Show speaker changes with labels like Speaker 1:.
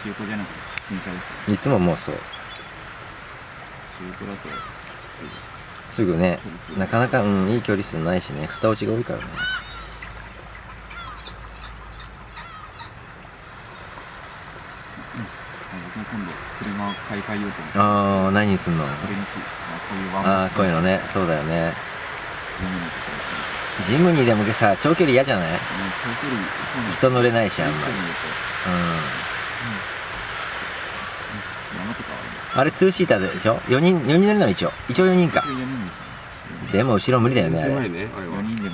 Speaker 1: 中古じゃなくて新車ですよ。
Speaker 2: いつももうそう。
Speaker 1: 中古だと
Speaker 2: すぐね、
Speaker 1: 距離数
Speaker 2: なかなか、いい距離数ないしね、片落ちが多いからね。
Speaker 1: 僕も今度車を買い替えようと思って。
Speaker 2: ああ、何にすんの？
Speaker 1: これにし、こういうワンボ
Speaker 2: ああ、
Speaker 1: ックス
Speaker 2: こういうのね、そうだよね。
Speaker 1: ジムニーとかですね。
Speaker 2: ジムニーでもさ、長距離嫌じゃない？
Speaker 1: 長距離、そうなんです
Speaker 2: 人乗れないし、あんまり。
Speaker 1: 一緒にいると山とかはありますか？
Speaker 2: あれ、ツーシーターでしょ？ 4 人乗りなの一応。一応4人か。
Speaker 1: 一応4人ですね。
Speaker 2: でも後ろ無理だよね、あれ。
Speaker 3: 狭いね、あれは。
Speaker 1: 4人でも